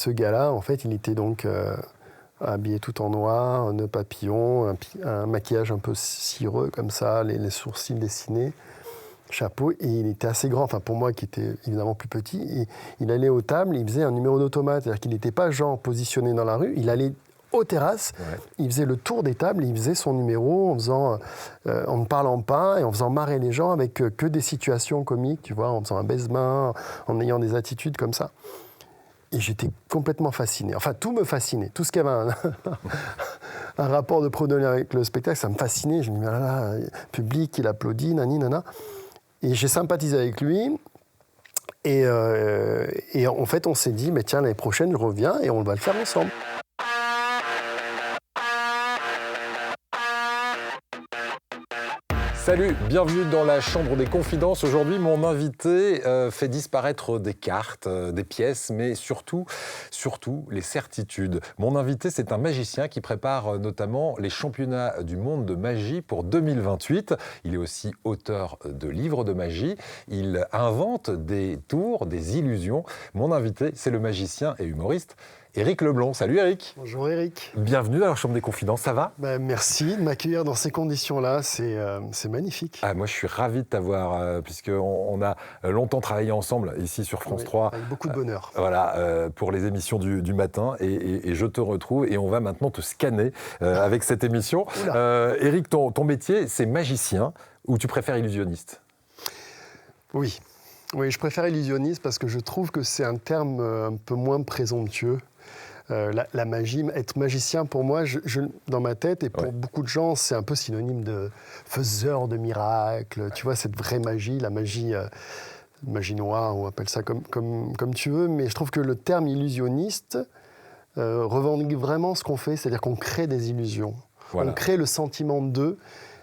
ce gars-là, en fait, il était donc habillé tout en noir, nœud papillon, un maquillage un peu cireux comme ça, les sourcils dessinés, chapeau, et il était assez grand, enfin pour moi qui était évidemment plus petit, et il allait aux tables, il faisait un numéro d'automate, c'est-à-dire qu'il n'était pas genre positionné dans la rue, il allait aux terrasses, il faisait le tour des tables, il faisait son numéro en ne parlant pas et en faisant marrer les gens avec que des situations comiques, tu vois, en faisant un baise-main, en ayant des attitudes comme ça. Et j'étais complètement fasciné. Enfin, tout me fascinait. Tout ce qui avait un rapport de pronombre avec le spectacle, ça me fascinait. Je me disais, là, public, il applaudit, nani, nana. Et j'ai sympathisé avec lui. Et en fait, on s'est dit, mais tiens, l'année prochaine, je reviens et on va le faire ensemble. Salut, bienvenue dans la Chambre des Confidences. Aujourd'hui, mon invité fait disparaître des cartes, des pièces, mais surtout les certitudes. Mon invité, c'est un magicien qui prépare notamment les championnats du monde de magie pour 2028. Il est aussi auteur de livres de magie. Il invente des tours, des illusions. Mon invité, c'est le magicien et humoriste Éric Leblond. Salut Éric. Bonjour Éric. Bienvenue dans la Chambre des Confidences, ça va ? Merci de m'accueillir dans ces conditions-là, c'est magnifique. Moi je suis ravi de t'avoir, puisqu'on a longtemps travaillé ensemble ici sur France 3. Avec beaucoup de bonheur. Pour les émissions du matin, et je te retrouve, et on va maintenant te scanner avec cette émission. Éric, ton métier, c'est magicien, ou tu préfères illusionniste ? Oui, je préfère illusionniste parce que je trouve que c'est un terme un peu moins présomptueux. La magie, être magicien pour moi, dans ma tête, et pour beaucoup de gens, c'est un peu synonyme de faiseur de miracles. Tu vois, cette vraie magie, la magie noire, on appelle ça comme tu veux, mais je trouve que le terme illusionniste revendique vraiment ce qu'on fait, c'est-à-dire qu'on crée des illusions. Voilà. On crée le sentiment d'eux,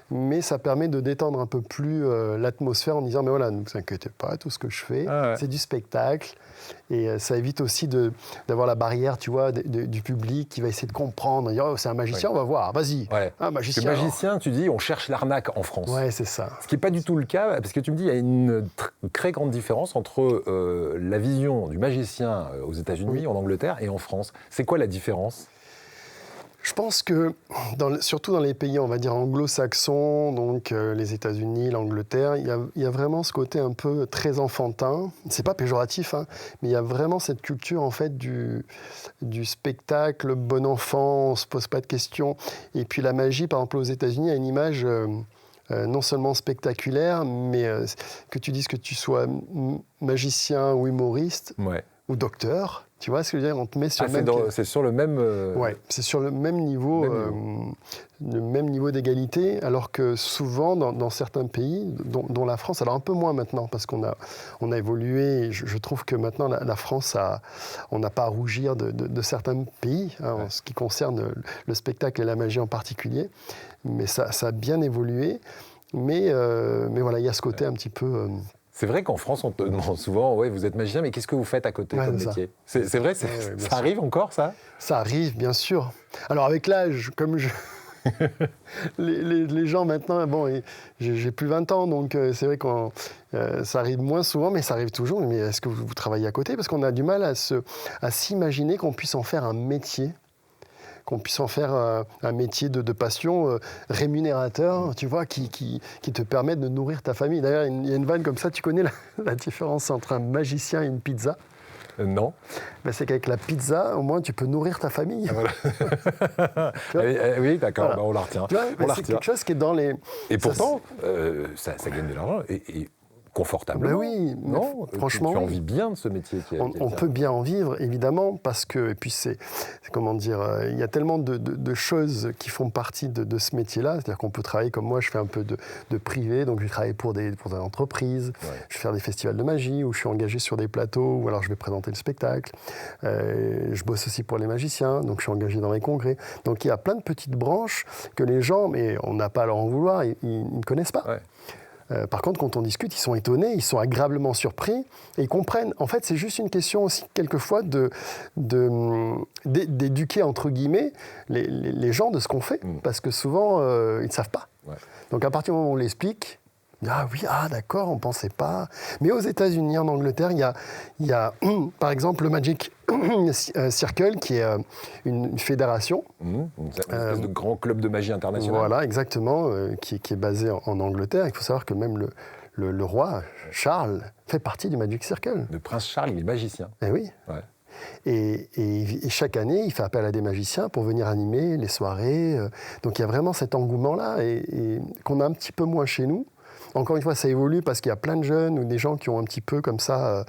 mais ça permet de détendre un peu plus l'atmosphère en disant, mais voilà, ne vous inquiétez pas, tout ce que je fais, c'est du spectacle. Et ça évite aussi d'avoir la barrière, tu vois, du public qui va essayer de comprendre. Dire, oh, c'est un magicien, on va voir, vas-y. Un magicien. Le magicien, tu dis, on cherche l'arnaque en France. Ouais, c'est ça. Ce qui n'est pas du tout le cas, parce que tu me dis, il y a une très grande différence entre la vision du magicien aux États-Unis, en Angleterre, et en France. C'est quoi la différence ? Je pense que, surtout dans les pays, on va dire, anglo-saxons, donc les États-Unis, l'Angleterre, il y a vraiment ce côté un peu très enfantin. C'est pas péjoratif, hein, mais il y a vraiment cette culture, en fait, du spectacle, bon enfant, on se pose pas de questions. Et puis la magie, par exemple, aux États-Unis, a une image non seulement spectaculaire, mais que tu dises que tu sois magicien ou humoriste ou docteur. Tu vois ce que je veux dire ? On te met sur le même... C'est sur le même... Ouais, c'est sur le même niveau, le même niveau d'égalité, alors que souvent, dans certains pays, dont la France, alors un peu moins maintenant, parce qu'on a évolué, et je trouve que maintenant, la France, on n'a pas à rougir de certains pays, en ce qui concerne le spectacle et la magie en particulier, mais ça a bien évolué, mais voilà, il y a ce côté un petit peu... C'est vrai qu'en France, on te demande souvent, vous êtes magicien, mais qu'est-ce que vous faites à côté comme métier ? C'est vrai, ça arrive encore, ça ? Ça arrive, bien sûr. Alors, avec l'âge, comme les gens maintenant, j'ai plus 20 ans, donc c'est vrai que ça arrive moins souvent, mais ça arrive toujours. Mais est-ce que vous travaillez à côté ? Parce qu'on a du mal à s'imaginer qu'on puisse en faire un métier. Qu'on puisse en faire un métier de passion rémunérateur, tu vois, qui te permet de nourrir ta famille. D'ailleurs, il y a une vanne comme ça, tu connais la différence entre un magicien et une pizza ? Non. C'est qu'avec la pizza, au moins, tu peux nourrir ta famille. Voilà. Oui, d'accord, voilà. On la retient. Tu vois, c'est quelque chose qui est dans les... Et pourtant, ça gagne de l'argent. Et confortablement. Oui, non, franchement. Tu en vis bien de ce métier. On peut bien en vivre, évidemment, parce que, et puis comment dire, il y a tellement de choses qui font partie de ce métier-là. C'est-à-dire qu'on peut travailler comme moi, je fais un peu de privé, donc je travaille pour des entreprises, je vais faire des festivals de magie, où je suis engagé sur des plateaux, ou alors je vais présenter le spectacle. Je bosse aussi pour les magiciens, donc je suis engagé dans les congrès. Donc il y a plein de petites branches que les gens, mais on n'a pas à leur en vouloir, ils ne connaissent pas. Par contre, quand on discute, ils sont étonnés, ils sont agréablement surpris et ils comprennent. En fait, c'est juste une question aussi, quelquefois, d'éduquer, entre guillemets, les gens de ce qu'on fait. Parce que souvent, ils ne savent pas. Donc, à partir du moment où on l'explique, Ah oui, ah d'accord, on ne pensait pas. Mais aux États-Unis, en Angleterre, il y a par exemple le Magic Circle, qui est une fédération. Une espèce de grand club de magie international. Voilà, exactement, qui est basé en Angleterre. Il faut savoir que même le roi Charles fait partie du Magic Circle. Le prince Charles, il est magicien. Eh oui. Ouais. Et chaque année, il fait appel à des magiciens pour venir animer les soirées. Donc il y a vraiment cet engouement-là et qu'on a un petit peu moins chez nous. Encore une fois, ça évolue parce qu'il y a plein de jeunes ou des gens qui ont un petit peu comme ça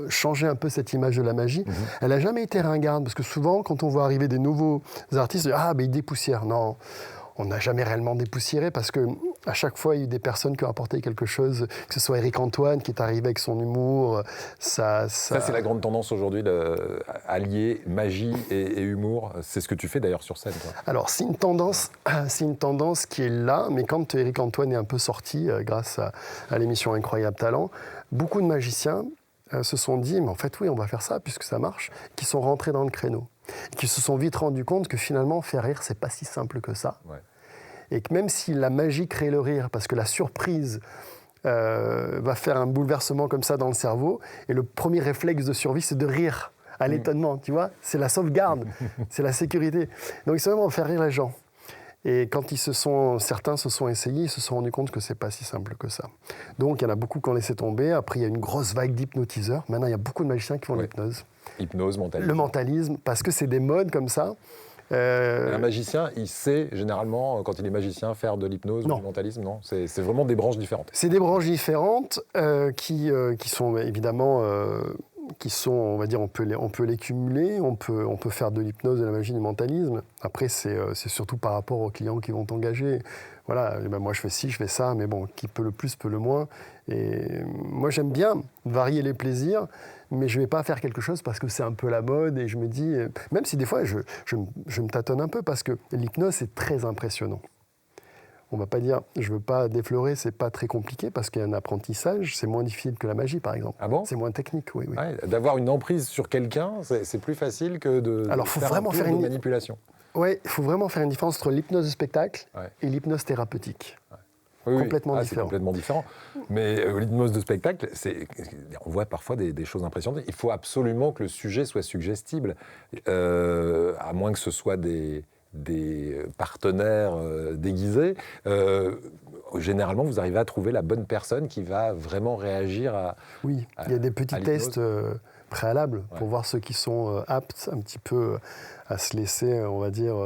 changé un peu cette image de la magie. Elle n'a jamais été ringarde parce que souvent, quand on voit arriver des nouveaux artistes, on dit, ah, ben ils dépoussièrent. Non, on n'a jamais réellement dépoussiéré parce qu'à chaque fois, il y a eu des personnes qui ont apporté quelque chose, que ce soit Éric Antoine qui est arrivé avec son humour. Ça c'est la grande tendance aujourd'hui, allier magie et humour. C'est ce que tu fais d'ailleurs sur scène, toi. Alors, c'est une tendance qui est là, mais quand Éric Antoine est un peu sorti, grâce à l'émission Incroyable Talent, beaucoup de magiciens se sont dit, mais en fait, oui, on va faire ça puisque ça marche, qui sont rentrés dans le créneau. Et qui se sont vite rendus compte que finalement, faire rire, c'est pas si simple que ça. Ouais. Et que même si la magie crée le rire, parce que la surprise va faire un bouleversement comme ça dans le cerveau, et le premier réflexe de survie, c'est de rire à l'étonnement, tu vois. C'est la sauvegarde, c'est la sécurité. Donc, c'est vraiment faire rire les gens. Et quand certains se sont essayés, ils se sont rendus compte que c'est pas si simple que ça. Donc, il y en a beaucoup qui ont laissé tomber. Après, il y a une grosse vague d'hypnotiseurs. Maintenant, il y a beaucoup de magiciens qui font l'hypnose. Hypnose, mentalisme. Le mentalisme, parce que c'est des modes comme ça. Un magicien, il sait généralement, quand il est magicien, faire de l'hypnose ou du mentalisme, non ? C'est vraiment des branches différentes. C'est des branches différentes qui sont évidemment... on va dire, on peut les cumuler, on peut faire de l'hypnose, de la magie, du mentalisme. Après, c'est surtout par rapport aux clients qui vont t'engager. Voilà, ben moi je fais ci, je fais ça, mais bon, qui peut le plus, peut le moins. Et moi j'aime bien varier les plaisirs, mais je ne vais pas faire quelque chose parce que c'est un peu la mode et je me dis, même si des fois je me tâtonne un peu parce que l'hypnose c'est très impressionnant. On ne va pas dire, je ne veux pas déflorer, c'est pas très compliqué parce qu'il y a un apprentissage, c'est moins difficile que la magie par exemple. Ah bon ? C'est moins technique, oui. Ouais, d'avoir une emprise sur quelqu'un, c'est plus facile que de faire une manipulation. Oui, il faut vraiment faire une différence entre l'hypnose de spectacle et l'hypnose thérapeutique. Ouais. Oui, complètement différent. C'est complètement différent. Mais l'hypnose de spectacle, on voit parfois des choses impressionnantes. Il faut absolument que le sujet soit suggestible, à moins que ce soit des partenaires déguisés. Généralement, vous arrivez à trouver la bonne personne qui va vraiment réagir à... Oui, il y a des petits tests préalables pour voir ceux qui sont aptes un petit peu à se laisser, on va dire,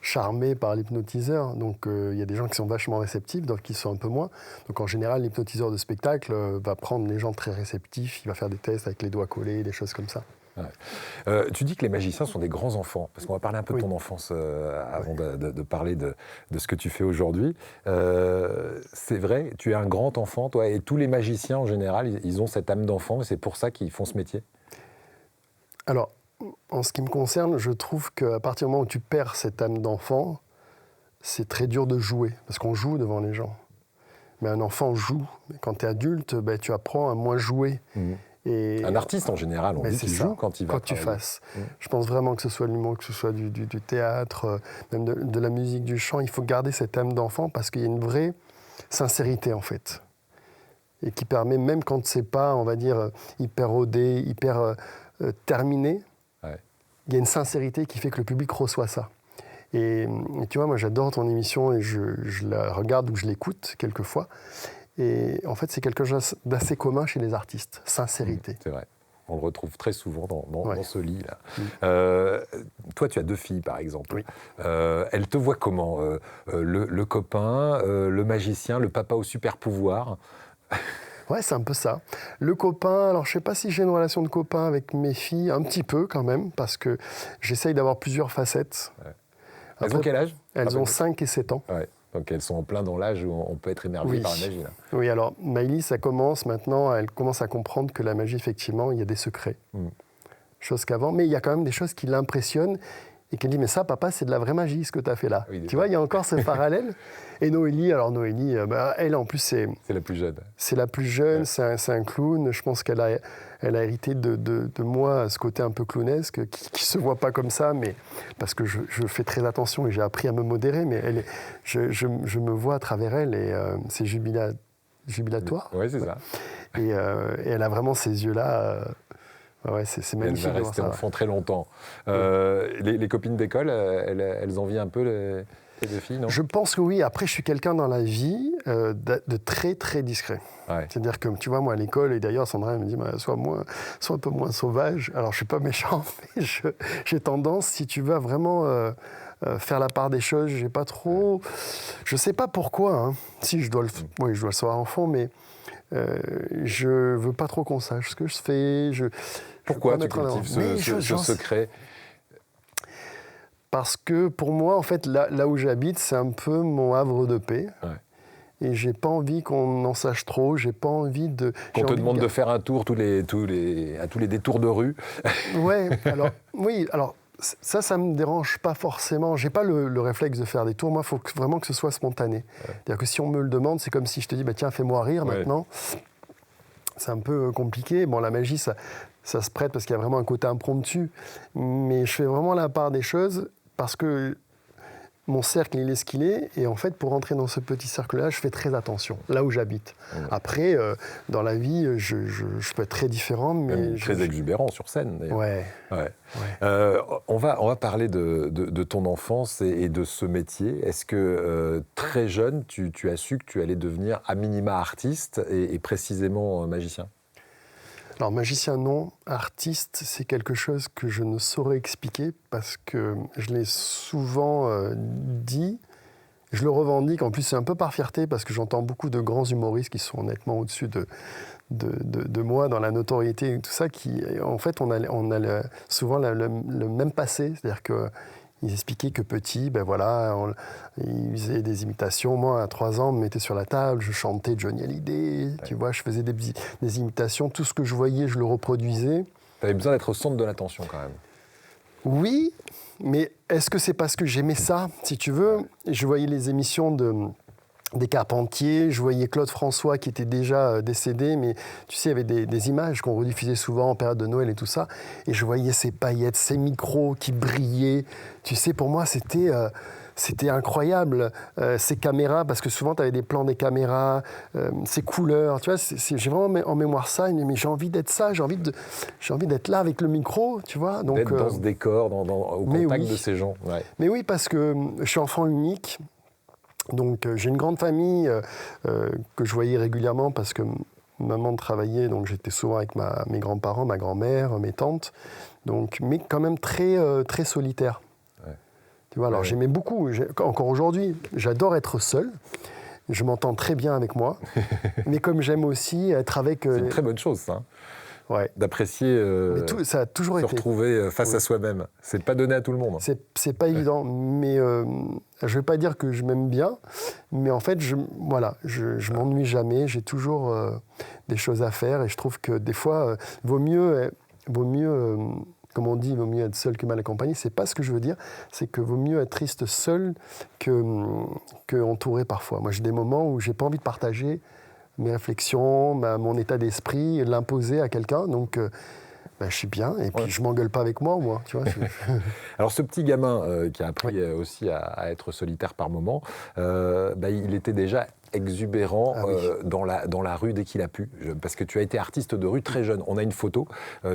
charmer par l'hypnotiseur. Donc, il y a des gens qui sont vachement réceptifs, d'autres qui sont un peu moins. Donc, en général, l'hypnotiseur de spectacle va prendre les gens très réceptifs, il va faire des tests avec les doigts collés, des choses comme ça. Ouais. Tu dis que les magiciens sont des grands enfants, parce qu'on va parler un peu de ton enfance avant de parler de ce que tu fais aujourd'hui. C'est vrai, tu es un grand enfant, toi, et tous les magiciens en général, ils ont cette âme d'enfant, et c'est pour ça qu'ils font ce métier. Alors, en ce qui me concerne, je trouve qu'à partir du moment où tu perds cette âme d'enfant, c'est très dur de jouer, parce qu'on joue devant les gens. Mais un enfant joue. Quand tu es adulte, tu apprends à moins jouer. Et un artiste en général, on dit qu'il joue quand il va tu fasses. Je pense vraiment que ce soit l'humour, que ce soit du théâtre, même de la musique, du chant, il faut garder cette âme d'enfant parce qu'il y a une vraie sincérité en fait. Et qui permet, même quand c'est pas, on va dire, hyper rodé, hyper terminé, il y a une sincérité qui fait que le public reçoit ça. Et tu vois, moi j'adore ton émission et je la regarde ou je l'écoute quelquefois. Et en fait, c'est quelque chose d'assez commun chez les artistes, sincérité. C'est vrai. On le retrouve très souvent dans ce lit-là. Toi, tu as 2 filles, par exemple. Oui. Elles te voient comment le copain, le magicien, le papa au super pouvoir. Ouais, c'est un peu ça. Le copain, alors je ne sais pas si j'ai une relation de copain avec mes filles, un petit peu quand même, parce que j'essaye d'avoir plusieurs facettes. Ouais. Elles ont quel âge ? Elles ont 5 et 7 ans. Ouais. Donc elles sont en plein dans l'âge où on peut être émerveillé par la magie. Là. Oui, alors Maëlys, elle commence à comprendre que la magie, effectivement, il y a des secrets. Chose qu'avant, mais il y a quand même des choses qui l'impressionnent et qu'elle dit, mais ça, papa, c'est de la vraie magie, ce que tu as fait là. Oui, tu vois, il y a encore ce parallèle. Et Noélie, elle, en plus, C'est la plus jeune. C'est la plus jeune, Ouais. c'est un clown. Je pense qu'elle a hérité de moi ce côté un peu clownesque, qui ne se voit pas comme ça, mais parce que je fais très attention et j'ai appris à me modérer, mais je me vois à travers elle et c'est jubilatoire. Oui, c'est ça. Et elle a vraiment ces yeux-là. C'est magnifique. Elle va rester enfant très longtemps. Les copines d'école, elles envient un peu les deux filles, non? Je pense que oui. Après, je suis quelqu'un dans la vie de très, très discret. Ouais. C'est-à-dire que, tu vois, moi, à l'école, et d'ailleurs, Sandra elle me dit, sois un peu moins sauvage. Alors, je ne suis pas méchant, mais j'ai tendance, si tu veux, à vraiment faire la part des choses. J'ai pas trop... Je ne sais pas pourquoi. Hein. Si, je dois le savoir en fond, mais je ne veux pas trop qu'on sache ce que je fais. Pourquoi tu cultives ce secret? Parce que pour moi, en fait, là où j'habite, c'est un peu mon havre de paix. Ouais. Et j'ai pas envie qu'on en sache trop. J'ai pas envie de. Qu'on te demande de faire un tour à tous les détours de rue. Ouais. Alors ça me dérange pas forcément. J'ai pas le réflexe de faire des tours. Moi, il faut vraiment que ce soit spontané. Ouais. C'est-à-dire que si on me le demande, c'est comme si je te dis, tiens, fais-moi rire maintenant. C'est un peu compliqué. Bon, la magie, ça se prête parce qu'il y a vraiment un côté impromptu. Mais je fais vraiment la part des choses. Parce que mon cercle, il est ce qu'il est. Et en fait, pour rentrer dans ce petit cercle-là, je fais très attention, là où j'habite. Ouais. Après, dans la vie, je peux être très différent. Mais très exubérant sur scène, d'ailleurs. Ouais. On va parler de ton enfance et de ce métier. Est-ce que, très jeune, tu as su que tu allais devenir à minima artiste et précisément magicien? Alors, magicien, non. Artiste, c'est quelque chose que je ne saurais expliquer parce que je l'ai souvent dit. Je le revendique. En plus, c'est un peu par fierté parce que j'entends beaucoup de grands humoristes qui sont nettement au-dessus de moi dans la notoriété et tout ça. En fait, on a souvent le même passé. C'est-à-dire que ils expliquaient que petit, ils faisaient des imitations. Moi, à 3 ans, on me mettait sur la table, je chantais Johnny Hallyday, tu vois, je faisais des imitations. Tout ce que je voyais, je le reproduisais. Tu avais besoin d'être au centre de l'attention, quand même. Oui, mais est-ce que c'est parce que j'aimais ça, si tu veux? Je voyais les émissions des Carpentiers, je voyais Claude François qui était déjà décédé, mais tu sais, il y avait des images qu'on rediffusait souvent en période de Noël et tout ça, et je voyais ces paillettes, ces micros qui brillaient. Tu sais, pour moi, c'était incroyable, ces caméras, parce que souvent, tu avais des plans des caméras, ces couleurs, tu vois, j'ai vraiment en mémoire ça, mais j'ai envie d'être ça, j'ai envie d'être là avec le micro, tu vois. Donc, d'être dans ce décor, au contact de ces gens. Ouais. Mais oui, parce que je suis enfant unique. Donc j'ai une grande famille que je voyais régulièrement parce que maman travaillait, donc j'étais souvent avec mes grands-parents, ma grand-mère, mes tantes, donc, mais quand même très, très solitaire. Ouais. Tu vois, alors j'aimais beaucoup, encore aujourd'hui, j'adore être seul, je m'entends très bien avec moi, mais comme j'aime aussi être avec... C'est une très bonne chose, ça. Ouais. D'apprécier ça a toujours se été. retrouver face à soi-même. C'est pas donné à tout le monde. C'est pas évident, mais je vais pas dire que je m'aime bien, mais en fait, je m'ennuie jamais, j'ai toujours des choses à faire, et je trouve que des fois, vaut mieux, comme on dit, vaut mieux être seul que mal accompagné. C'est pas ce que je veux dire, c'est que vaut mieux être triste seul que entouré parfois. Moi, j'ai des moments où j'ai pas envie de partager mes réflexions, mon état d'esprit, l'imposer à quelqu'un. Donc, je suis bien, et puis je m'engueule pas avec moi, tu vois. Alors, ce petit gamin qui a appris aussi à être solitaire par moment, il était déjà exubérant dans la rue dès qu'il a pu, parce que tu as été artiste de rue très jeune. On a une photo,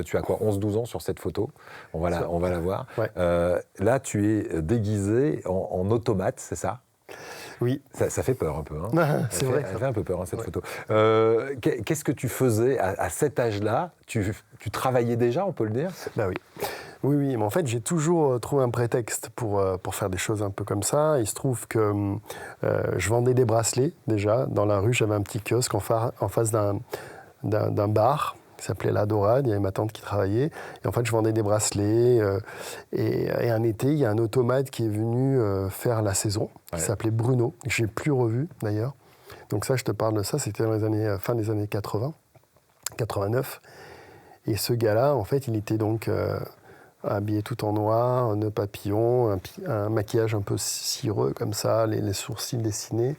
tu as quoi, 11-12 ans sur cette photo, on va la voir. Ouais. Là, tu es déguisé en automate, c'est ça? Oui. Ça fait peur un peu. Hein. C'est vrai. Ça fait un peu peur, cette photo. Qu'est-ce que tu faisais à cet âge-là? Tu travaillais déjà, on peut le dire? Oui. Oui, mais en fait, j'ai toujours trouvé un prétexte pour faire des choses un peu comme ça. Il se trouve que je vendais des bracelets, déjà. Dans la rue, j'avais un petit kiosque en face d'un bar qui s'appelait La Dorade. Il y avait ma tante qui travaillait. Et en fait, je vendais des bracelets. Et un été, il y a un automate qui est venu faire la saison, qui s'appelait Bruno, que je n'ai plus revu, d'ailleurs. Donc ça, je te parle de ça, c'était dans fin des années 80, 89. Et ce gars-là, en fait, il était donc habillé tout en noir, nœud papillon, un maquillage un peu cireux comme ça, les sourcils dessinés,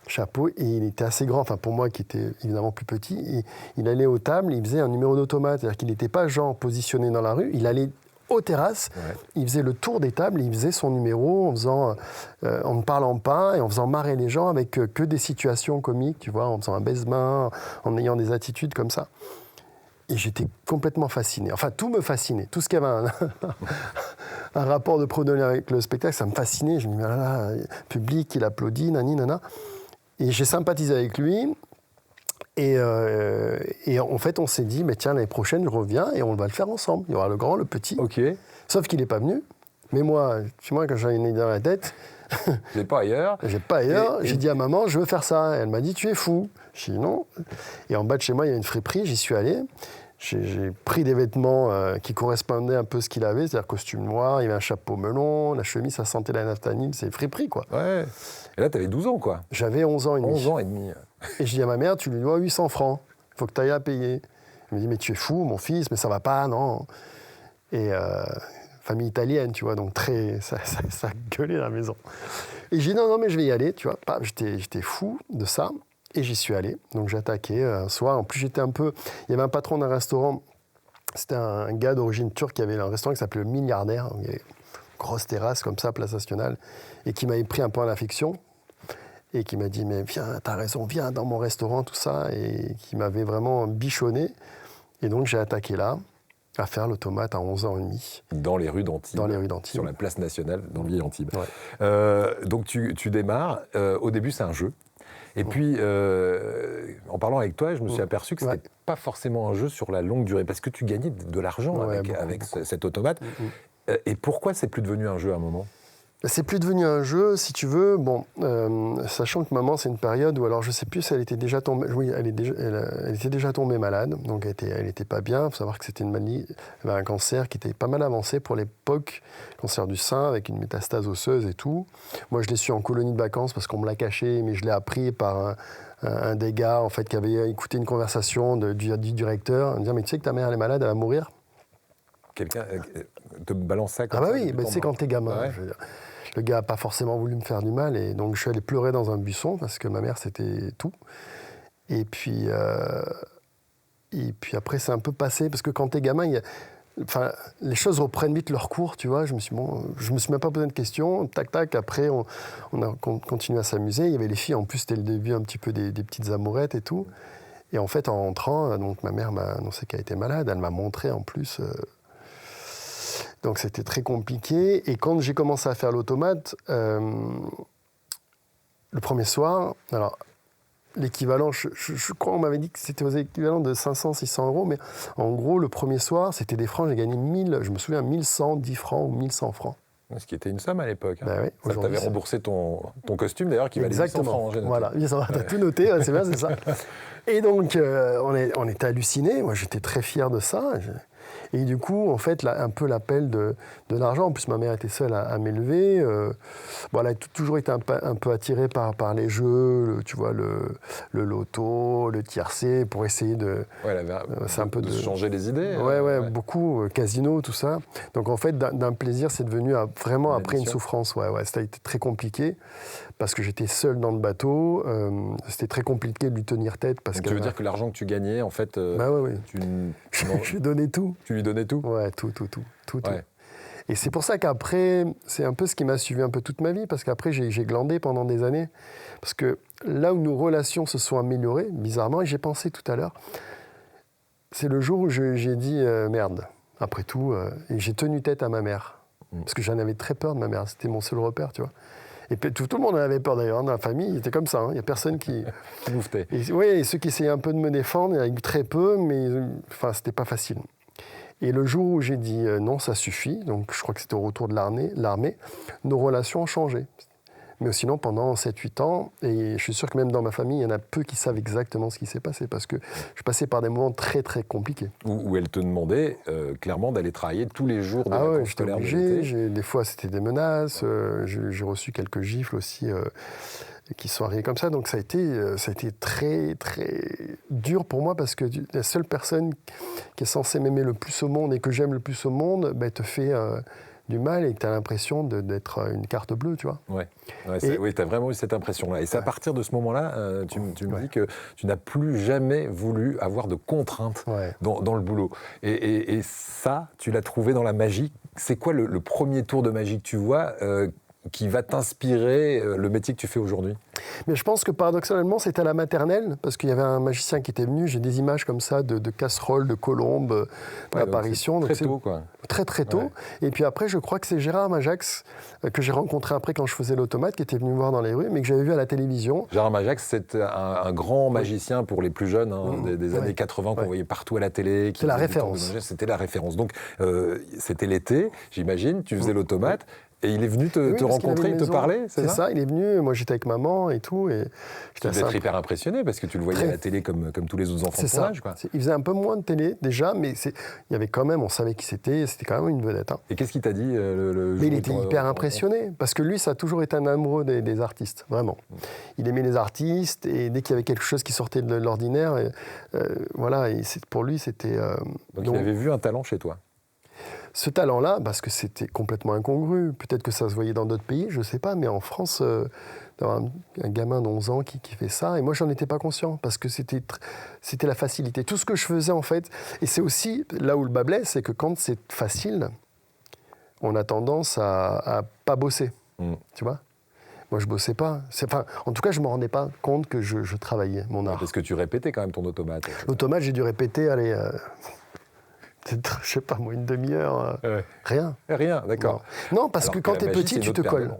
chapeau, et il était assez grand, enfin pour moi qui était évidemment plus petit, et il allait aux tables, il faisait un numéro d'automate, c'est-à-dire qu'il n'était pas genre positionné dans la rue, il allait aux terrasses, il faisait le tour des tables, il faisait son numéro en ne parlant pas et en faisant marrer les gens avec que des situations comiques, tu vois, en faisant un baise-main, en ayant des attitudes comme ça. Et j'étais complètement fasciné. Enfin, tout me fascinait. Tout ce qui avait un rapport de prononcé avec le spectacle, ça me fascinait. Je me dis, mais là, public, il applaudit, nani, nana. Et j'ai sympathisé avec lui. Et en fait, on s'est dit, mais tiens, l'année prochaine, je reviens et on va le faire ensemble. Il y aura le grand, le petit. Ok. Sauf qu'il n'est pas venu. Mais moi, quand j'ai une idée dans la tête... J'ai pas ailleurs. J'ai dit à maman, je veux faire ça. Et elle m'a dit, tu es fou. J'ai dit non. Et en bas de chez moi, il y a une friperie, j'y suis allé. J'ai pris des vêtements qui correspondaient un peu à ce qu'il avait, c'est-à-dire costume noir, il y avait un chapeau melon, la chemise, ça sentait la naphtaline, c'est friperie, quoi. Ouais. Et là, tu avais 12 ans, quoi. J'avais 11 ans et demi. 11 ans et demi. Et je dis à ma mère, tu lui dois 800 francs, il faut que tu ailles à payer. Elle me dit, mais tu es fou, mon fils, mais ça va pas, non. Et famille italienne, tu vois, donc ça gueulait à la maison. Et j'ai dit, non, mais je vais y aller, tu vois. J'étais fou de ça. Et j'y suis allé, donc j'ai attaqué un soir. En plus, il y avait un patron d'un restaurant, c'était un gars d'origine turque qui avait un restaurant qui s'appelait Le Milliardaire. Il y avait une grosse terrasse comme ça, place nationale, et qui m'avait pris un peu en affection, et qui m'a dit, mais viens, t'as raison, viens dans mon restaurant, tout ça, et qui m'avait vraiment bichonné. Et donc j'ai attaqué là, à faire l'automate à 11h30. Dans les rues d'Antibes. Dans les rues d'Antibes. Sur la place nationale, dans le vieil Antibes. Ouais. Donc tu démarres, au début c'est un jeu. Et puis, en parlant avec toi, je me suis aperçu que ce n'était pas forcément un jeu sur la longue durée, parce que tu gagnais de l'argent avec cet automate. Et pourquoi c'est plus devenu un jeu à un moment ? C'est plus devenu un jeu, si tu veux. Bon, sachant que maman, c'est une période où, alors je ne sais plus si elle était déjà tombée. Oui, elle était déjà tombée malade, donc elle était pas bien. Il faut savoir que c'était une maladie, elle avait un cancer qui était pas mal avancé pour l'époque, cancer du sein avec une métastase osseuse et tout. Moi, je l'ai su en colonie de vacances parce qu'on me l'a caché, mais je l'ai appris par un des gars en fait qui avait écouté une conversation du directeur, en disant, mais tu sais que ta mère elle est malade, elle va mourir. Quelqu'un te balance ça comme ça. Ah bah oui, c'est quand t'es gamin. Ouais. Je veux dire. Le gars n'a pas forcément voulu me faire du mal, et donc je suis allé pleurer dans un buisson parce que ma mère, c'était tout. Et puis après, c'est un peu passé, parce que quand t'es gamin, les choses reprennent vite leur cours, tu vois. Je me suis même pas posé de questions. Tac, tac, après, on a continué à s'amuser. Il y avait les filles, en plus, c'était le début un petit peu des petites amourettes et tout. Et en fait, en rentrant, donc, ma mère m'a annoncé qu'elle était malade. Elle m'a montré, en plus... Donc c'était très compliqué. Et quand j'ai commencé à faire l'automate, le premier soir, alors l'équivalent, je crois qu'on m'avait dit que c'était aux équivalents de 500-600 euros, mais en gros, le premier soir, c'était des francs, j'ai gagné 1110 francs ou 1100 francs. Ce qui était une somme à l'époque. Hein. Ben oui, ça t'avait remboursé ton costume, d'ailleurs, qui valait 800 francs. Voilà, t'as tout noté, c'est bien, c'est ça. Et donc, on était hallucinés. Moi, j'étais très fier de ça. Et du coup, en fait, un peu l'appel de l'argent. En plus, ma mère était seule à m'élever. Elle a toujours été un peu attirée par les jeux, tu vois, le loto, le tiercé, pour essayer de... c'est un peu de changer les idées. Beaucoup. Casino, tout ça. Donc, en fait, d'un plaisir, c'est devenu vraiment après une souffrance. Ça a été très compliqué parce que j'étais seul dans le bateau. C'était très compliqué de lui tenir tête. Parce tu veux dire que l'argent que tu gagnais, en fait... je lui donnais tout. Tu lui donnais tout ? Ouais, tout. Et c'est pour ça qu'après, c'est un peu ce qui m'a suivi un peu toute ma vie, parce qu'après, j'ai glandé pendant des années. Parce que là où nos relations se sont améliorées, bizarrement, et j'ai pensé tout à l'heure, c'est le jour où j'ai dit merde, après tout, et j'ai tenu tête à ma mère. Parce que j'en avais très peur de ma mère, c'était mon seul repère, tu vois. Et tout le monde en avait peur d'ailleurs, dans la famille, c'était comme ça, il n'y a personne qui... Qui mouftait. Et ceux qui essayaient un peu de me défendre, il y en a eu très peu, mais c'était pas facile. Et le jour où j'ai dit non, ça suffit, donc je crois que c'était au retour de l'armée, nos relations ont changé. Mais sinon, pendant 7-8 ans, et je suis sûr que même dans ma famille, il y en a peu qui savent exactement ce qui s'est passé, parce que je passais par des moments très, très compliqués. Où elle te demandait clairement d'aller travailler tous les jours de vacances j'étais obligé. Des fois, c'était des menaces. J'ai reçu quelques gifles aussi. qui sont arrivés comme ça. Donc ça a été très, très dur pour moi parce que la seule personne qui est censée m'aimer le plus au monde et que j'aime le plus au monde, te fait du mal et que tu as l'impression d'être une carte bleue, tu vois. Oui, tu as vraiment eu cette impression-là. Et c'est à partir de ce moment-là, tu me dis que tu n'as plus jamais voulu avoir de contraintes dans le boulot. Et ça, tu l'as trouvé dans la magie. C'est quoi le premier tour de magie que tu vois qui va t'inspirer le métier que tu fais aujourd'hui? Mais je pense que paradoxalement, c'était à la maternelle, parce qu'il y avait un magicien qui était venu, j'ai des images comme ça de casseroles, de colombes, d'apparitions. Très tôt, quoi. Très, très tôt. Ouais. Et puis après, je crois que c'est Gérard Majax, que j'ai rencontré après quand je faisais l'automate, qui était venu me voir dans les rues, mais que j'avais vu à la télévision. Gérard Majax, c'est un grand magicien pour les plus jeunes, des années 80, qu'on voyait partout à la télé. C'était la référence. C'était la référence. Donc, c'était l'été, j'imagine, tu faisais l'automate. Et il est venu te rencontrer, te parler, c'est ça? Il est venu, moi j'étais avec maman et tout. Et tu devais être hyper impressionné parce que tu le voyais à la télé comme tous les autres enfants de ton âge. Il faisait un peu moins de télé déjà, mais il y avait quand même, on savait qui c'était quand même une vedette. Et qu'est-ce qu'il t'a dit Mais il était hyper impressionné, parce que lui, ça a toujours été un amoureux des artistes, vraiment. Il aimait les artistes, et dès qu'il y avait quelque chose qui sortait de l'ordinaire, pour lui, c'était... Donc il avait vu un talent chez toi? Ce talent-là, parce que c'était complètement incongru, peut-être que ça se voyait dans d'autres pays, je ne sais pas, mais en France, d'avoir un gamin d'11 ans qui fait ça, et moi je n'en étais pas conscient, parce que c'était la facilité. Tout ce que je faisais en fait, et c'est aussi là où le bas blesse, c'est que quand c'est facile, on a tendance à pas bosser, tu vois. Moi, je bossais pas. En tout cas, je me rendais pas compte que je travaillais mon art. Parce que tu répétais quand même ton automate. L'automate, j'ai dû répéter, je sais pas moi, une demi-heure, rien. Rien, d'accord. Non, parce que quand tu es petit, tu te colles.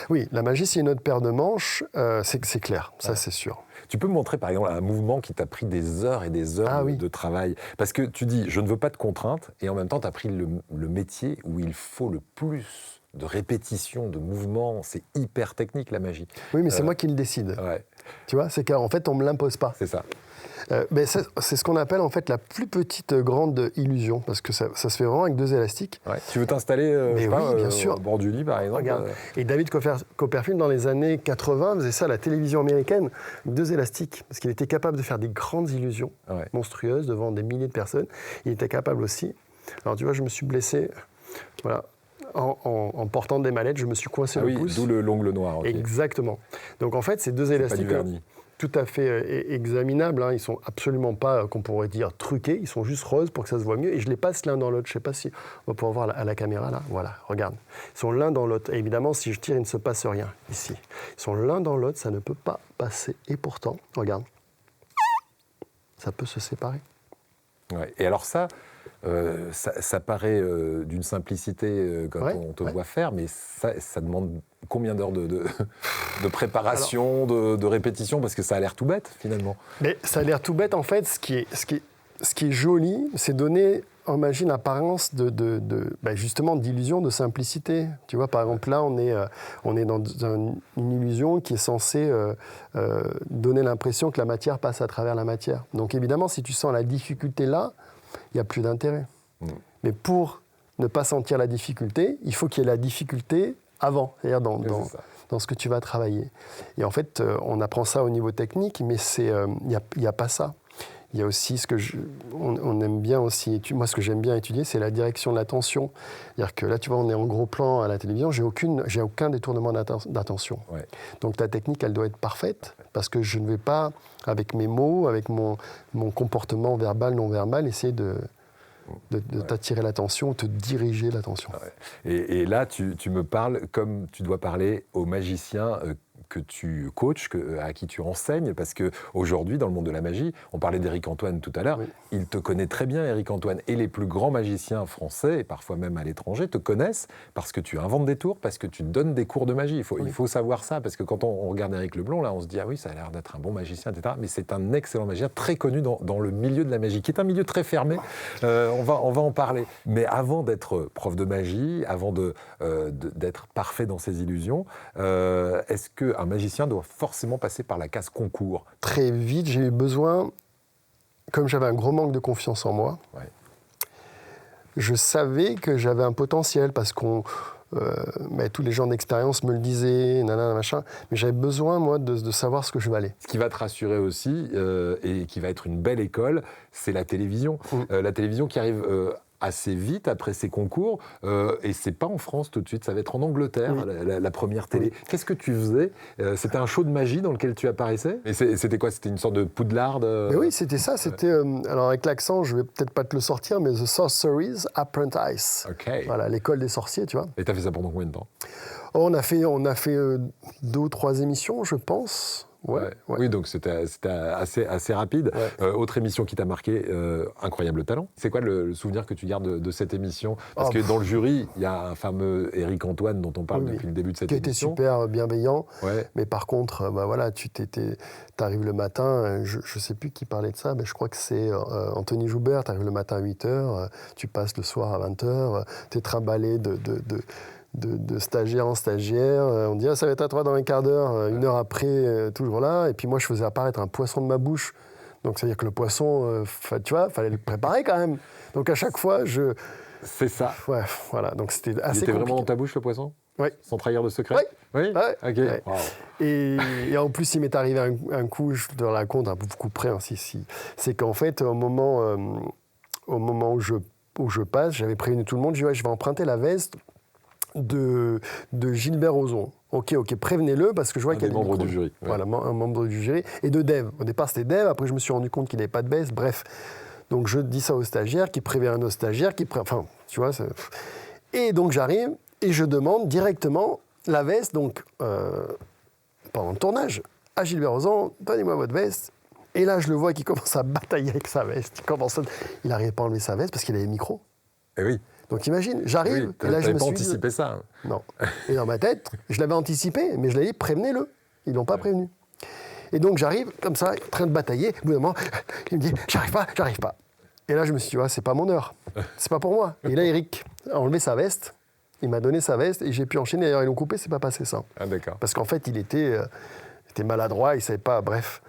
Oui, la magie, c'est une autre paire de manches, c'est clair, ça c'est sûr. Tu peux me montrer par exemple un mouvement qui t'a pris des heures et des heures de travail? Parce que tu dis, je ne veux pas de contraintes, et en même temps, tu as pris le métier où il faut le plus de répétition, de mouvements, c'est hyper technique la magie. Oui, mais c'est moi qui le décide. Ouais. Tu vois, c'est qu'en fait, on ne me l'impose pas. C'est ça. C'est ce qu'on appelle en fait la plus petite grande illusion, parce que ça se fait vraiment avec 2 élastiques. Ouais. Tu veux t'installer bien sûr. au bord du lit, par exemple? Regarde. Et David Copperfield, dans les années 80, faisait ça à la télévision américaine, avec 2 élastiques, parce qu'il était capable de faire des grandes illusions monstrueuses devant des milliers de personnes. Il était capable aussi. Alors tu vois, je me suis blessé, voilà. En portant des mallettes, je me suis coincé le pouce. D'où l'ongle noir. Okay. Exactement. Donc en fait, ces 2 élastiques, tout à fait examinables, ils sont absolument pas, qu'on pourrait dire, truqués, ils sont juste roses pour que ça se voit mieux, et je les passe l'un dans l'autre. Je sais pas si on va pouvoir voir à la caméra, là, voilà, regarde. Ils sont l'un dans l'autre, et évidemment, si je tire, il ne se passe rien, ici. Ils sont l'un dans l'autre, ça ne peut pas passer, et pourtant, regarde, ça peut se séparer. Ouais. Et alors ça paraît d'une simplicité quand on te voit faire, mais ça demande combien d'heures de préparation, de répétition, parce que ça a l'air tout bête, finalement. Mais ça a l'air tout bête, en fait. Ce qui est joli, c'est donner en magie une apparence justement d'illusion, de simplicité. Tu vois, par exemple, là, on est dans une illusion qui est censée donner l'impression que la matière passe à travers la matière. Donc évidemment, si tu sens la difficulté là, il n'y a plus d'intérêt. Mais pour ne pas sentir la difficulté, il faut qu'il y ait la difficulté avant, c'est-à-dire dans ce que tu vas travailler. Et en fait, on apprend ça au niveau technique, mais il n'y a pas ça. Il y a aussi on aime bien aussi, moi ce que j'aime bien étudier, c'est la direction de l'attention. C'est-à-dire que là, tu vois, on est en gros plan à la télévision, j'ai aucun détournement d'attention. Ouais. Donc ta technique, elle doit être parfaite, parce que je ne vais pas, avec mes mots, avec mon comportement verbal, non verbal, essayer de t'attirer l'attention, te diriger l'attention. Ouais. Et là, tu me parles comme tu dois parler aux magiciens que tu coaches, à qui tu enseignes, parce qu'aujourd'hui, dans le monde de la magie, on parlait d'Éric Antoine tout à l'heure, il te connaît très bien, Éric Antoine, et les plus grands magiciens français, et parfois même à l'étranger, te connaissent parce que tu inventes des tours, parce que tu donnes des cours de magie. Il faut savoir ça, parce que quand on regarde Éric Leblond, là, on se dit, ah oui, ça a l'air d'être un bon magicien, etc. Mais c'est un excellent magicien, très connu dans le milieu de la magie, qui est un milieu très fermé. On va en parler. Mais avant d'être prof de magie, avant d'être parfait dans ses illusions, est-ce qu'un magicien doit forcément passer par la case concours? Très vite, j'ai eu besoin, comme j'avais un gros manque de confiance en moi, je savais que j'avais un potentiel, parce qu'on mais tous les gens d'expérience me le disaient, nanana, machin. Mais j'avais besoin, moi, de savoir ce que je valais. Ce qui va te rassurer aussi, et qui va être une belle école, c'est la télévision. La télévision qui arrive assez vite après ces concours, et c'est pas en France tout de suite, ça va être en Angleterre, la première télé. Qu'est-ce que tu faisais? C'était un show de magie dans lequel tu apparaissais? Et c'était quoi? C'était une sorte de Poudlard Mais oui, c'était ça. C'était, alors avec l'accent, je vais peut-être pas te le sortir, mais The Sorceries Apprentice. Voilà, l'école des sorciers, tu vois. Et t'as fait ça pendant combien de temps? On a fait 2 ou 3 émissions, je pense. Ouais. Oui, donc c'était assez rapide. Autre émission qui t'a marqué, Incroyable Talent. C'est quoi le souvenir que tu gardes de cette émission? Parce que dans le jury, il y a un fameux Éric Antoine dont on parle depuis le début de cette émission. Qui était super bienveillant. Mais par contre, voilà, t'arrives le matin, je ne sais plus qui parlait de ça, mais je crois que c'est Anthony Joubert. T'arrives le matin à 8h, tu passes le soir à 20h, t'es trimballé de stagiaire en stagiaire, on dit ça va être à toi dans un quart d'heure, 1 heure après, toujours là. Et puis moi, je faisais apparaître un poisson de ma bouche. Donc, c'est-à-dire que le poisson, tu vois, fallait le préparer quand même. Donc, à chaque fois, C'est ça. Ouais, voilà. Donc, c'était assez compliqué. Il était vraiment dans ta bouche, le poisson? Oui. Sans trahir de secret? Oui. Ok. Ouais. Wow. Et en plus, il m'est arrivé un coup, je te raconte un peu coup près, hein, c'est qu'en fait, au moment où je passe, j'avais prévenu tout le monde, je dis je vais emprunter la veste de Gilbert Rozon. Ok, prévenez-le, parce que je vois qu'il y a des membres du jury. Voilà, un membre du jury. Et de Dave. Au départ, c'était Dave. Après, je me suis rendu compte qu'il n'avait pas de veste. Bref. Donc, je dis ça aux stagiaires, qui prévient un autre stagiaire, enfin, tu vois. Et donc, j'arrive et je demande directement la veste, donc, pendant le tournage, à Gilbert Rozon, donnez-moi votre veste. Et là, je le vois qui commence à batailler avec sa veste. Il n'arrivait pas à enlever sa veste parce qu'il avait le micro. Eh oui. Donc imagine, j'arrive, et là je me suis anticipé ça. Non. Et dans ma tête, je l'avais anticipé, mais je l'avais dit, prévenez-le. Ils l'ont pas prévenu. Et donc j'arrive, comme ça, en train de batailler. Au bout d'un moment, il me dit, j'arrive pas. Et là je me suis dit, c'est pas mon heure. C'est pas pour moi. Et là, Eric a enlevé sa veste. Il m'a donné sa veste et j'ai pu enchaîner. D'ailleurs, ils l'ont coupé, c'est pas passé ça. Ah, d'accord. Parce qu'en fait, il était maladroit, il savait pas, bref.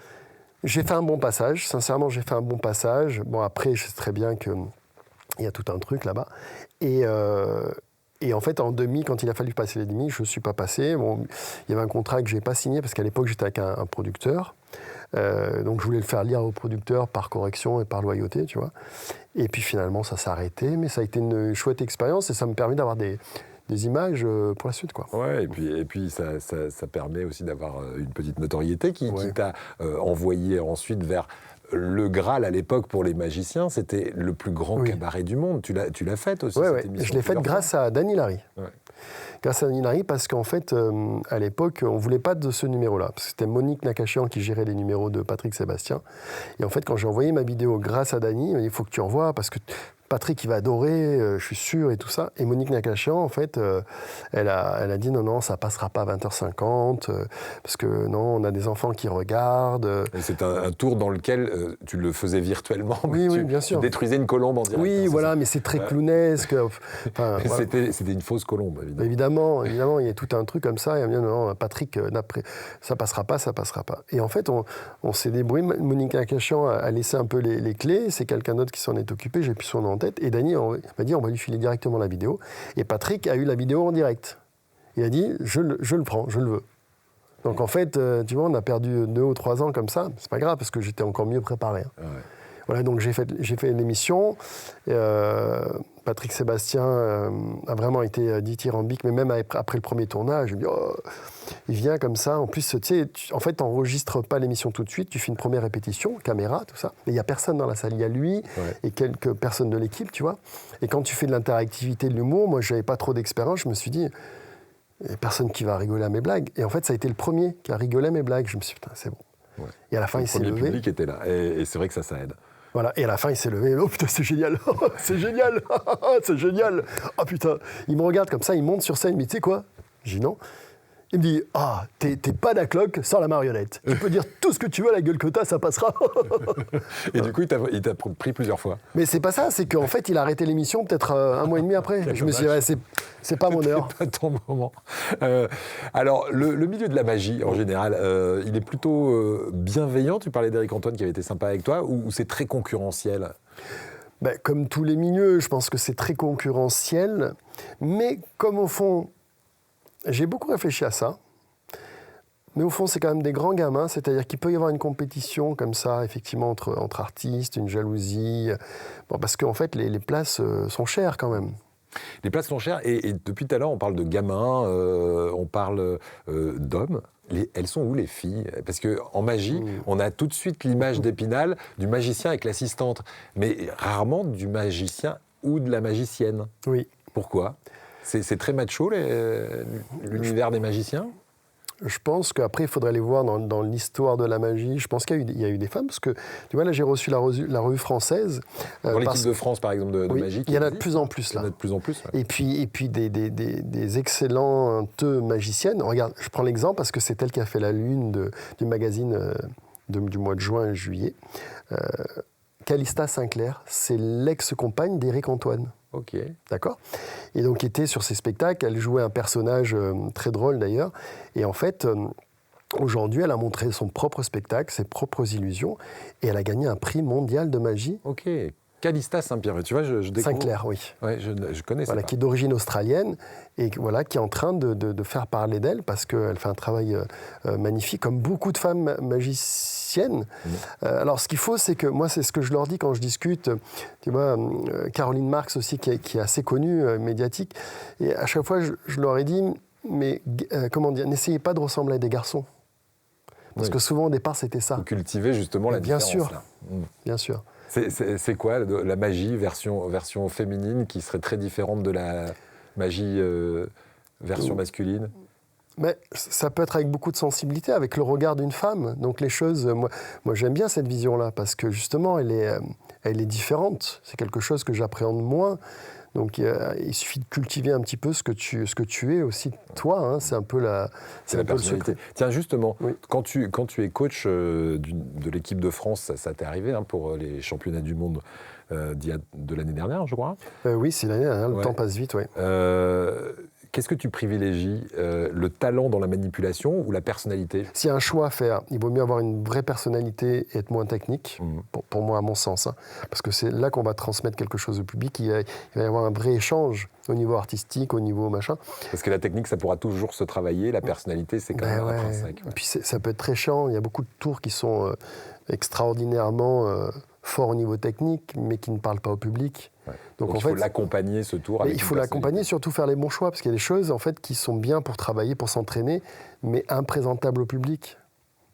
J'ai fait un bon passage. Sincèrement, j'ai fait un bon passage. Bon, après, je sais très bien que il y a tout un truc là-bas. Et en fait, en demi, quand il a fallu passer les demi, je ne suis pas passé. Bon, il y avait un contrat que je n'ai pas signé parce qu'à l'époque, j'étais avec un producteur. Donc, je voulais le faire lire au producteur par correction et par loyauté, tu vois. Et puis, finalement, ça s'est arrêté. Mais ça a été une chouette expérience et ça me permet d'avoir des images pour la suite, quoi. Ouais, et puis ça permet aussi d'avoir une petite notoriété qui t'a envoyé ensuite vers... Le Graal, à l'époque, pour les magiciens, c'était le plus grand cabaret du monde. Tu l'as faite aussi, cette émission? Je l'ai faite grâce à Dany Larry. Grâce à Dany Larry, parce qu'en fait, à l'époque, on ne voulait pas de ce numéro-là. Parce que c'était Monique Nakachian qui gérait les numéros de Patrick Sébastien. Et en fait, quand j'ai envoyé ma vidéo grâce à Dany, il m'a dit, il faut que tu envoies, parce que Patrick, il va adorer, je suis sûr, et tout ça. Et Monique Nakachian, en fait, elle a dit, non, ça passera pas à 20h50, parce que non, on a des enfants qui regardent. Et c'est un tour dans lequel tu le faisais virtuellement, mais oui, bien sûr. Tu détruisais une colombe en direct. Oui, voilà, mais c'est très clownesque. Voilà. C'était une fausse colombe, évidemment. Évidemment, il y a tout un truc comme ça. Et non, Patrick, ça passera pas. Et en fait, on s'est débrouillé. Monique Nakachian a laissé un peu les clés. C'est quelqu'un d'autre qui s'en est occupé. J'ai plus son nom en tête. Et Dany m'a dit, on va lui filer directement la vidéo. Et Patrick a eu la vidéo en direct. Il a dit, je le prends, je le veux. Donc en fait, tu vois, on a perdu 2 ou 3 ans comme ça. C'est pas grave, parce que j'étais encore mieux préparé. Hein. Ouais. Voilà, donc j'ai fait l'émission. Patrick Sébastien a vraiment été dithyrambique, mais même après le premier tournage, je me dis, il vient comme ça. En plus, tu sais, en fait, tu n'enregistres pas l'émission tout de suite, tu fais une première répétition, caméra, tout ça. Mais il n'y a personne dans la salle, il y a lui et quelques personnes de l'équipe, tu vois. Et quand tu fais de l'interactivité, de l'humour, moi, je n'avais pas trop d'expérience, je me suis dit, il n'y a personne qui va rigoler à mes blagues. Et en fait, ça a été le premier qui a rigolé à mes blagues. Je me suis dit, putain, c'est bon. Ouais. Et à la fin, il s'est levé. Le premier public était là, et c'est vrai que ça aide. Voilà, et à la fin, il s'est levé. Oh putain, c'est génial! C'est génial! C'est génial! Oh putain! Il me regarde comme ça, il monte sur scène, il me dit, tu sais quoi? J'ai dit non. Il me dit, t'es pas d'Acloc, sors la marionnette. Tu peux dire tout ce que tu veux, la gueule que t'as, ça passera. Et du coup, il t'a pris plusieurs fois. Mais c'est pas ça, c'est qu'en fait, il a arrêté l'émission peut-être 1 mois et demi après. Je me suis dit, c'est pas mon heure. C'est pas ton moment. Alors, le milieu de la magie, en général, il est plutôt bienveillant. Tu parlais d'Éric Antoine qui avait été sympa avec toi, ou c'est très concurrentiel? Comme tous les milieux, je pense que c'est très concurrentiel. Mais comme au fond, j'ai beaucoup réfléchi à ça. Mais au fond, c'est quand même des grands gamins, c'est-à-dire qu'il peut y avoir une compétition comme ça, effectivement, entre artistes, une jalousie. Parce qu'en fait, les places sont chères quand même. Les places sont chères et depuis tout à l'heure, on parle de gamins, on parle d'hommes. Elles sont où les filles? Parce qu'en magie, on a tout de suite l'image d'Épinal du magicien avec l'assistante, mais rarement du magicien ou de la magicienne. Oui. Pourquoi? C'est très macho, l'univers des magiciens? Je pense qu'après, il faudrait aller voir dans l'histoire de la magie. Je pense qu'il y a eu des femmes, parce que, tu vois, là, j'ai reçu la revue française. Dans l'équipe de France, par exemple, de magie. Il y en a de plus en plus, là. Il y en a de plus en plus, ouais. Et puis des excellentes magiciennes. Regarde, je prends l'exemple, parce que c'est elle qui a fait la lune du magazine du mois de juin et juillet. Calista Sinclair, c'est l'ex-compagne d'Éric Antoine. Ok. D'accord ? Et donc, qui était sur ses spectacles, elle jouait un personnage très drôle d'ailleurs. Et en fait, aujourd'hui, elle a montré son propre spectacle, ses propres illusions, et elle a gagné un prix mondial de magie. Ok. Calista Saint-Pierre, tu vois, je découvre. Sinclair, oui. Ouais, je connais ça. Qui est d'origine australienne et voilà, qui est en train de faire parler d'elle parce qu'elle fait un travail magnifique, comme beaucoup de femmes magiciennes. Alors, ce qu'il faut, c'est que moi, c'est ce que je leur dis quand je discute. Tu vois, Caroline Marx aussi, qui est assez connue, médiatique. Et à chaque fois, je leur ai dit, mais comment dire, n'essayez pas de ressembler à des garçons. Parce que souvent, au départ, c'était ça. Vous cultivez justement la différence. Bien sûr, là. Bien sûr. C'est quoi la magie version féminine qui serait très différente de la magie version masculine? Mais ça peut être avec beaucoup de sensibilité, avec le regard d'une femme. Donc les choses, moi j'aime bien cette vision-là, parce que justement, elle est différente. C'est quelque chose que j'appréhende moins. Donc il suffit de cultiver un petit peu ce que tu es aussi, toi. Hein. C'est un peu la personnalité. Tiens, justement, oui. quand tu es coach de l'équipe de France, ça t'est arrivé pour les championnats du monde de l'année dernière, je crois. Oui, c'est l'année dernière, le temps passe vite, oui. Qu'est-ce que tu privilégies, le talent dans la manipulation ou la personnalité? S'il y a un choix à faire, il vaut mieux avoir une vraie personnalité et être moins technique, pour moi, à mon sens. Hein. Parce que c'est là qu'on va transmettre quelque chose au public. Il va y avoir un vrai échange au niveau artistique, au niveau machin. Parce que la technique, ça pourra toujours se travailler. La personnalité, c'est quand même intrinsèque. Et puis ça peut être très chiant. Il y a beaucoup de tours qui sont extraordinairement forts au niveau technique, mais qui ne parlent pas au public. Ouais. Donc il faut l'accompagner, ce tour. Avec il faut l'accompagner, surtout faire les bons choix, parce qu'il y a des choses en fait, qui sont bien pour travailler, pour s'entraîner, mais imprésentables au public.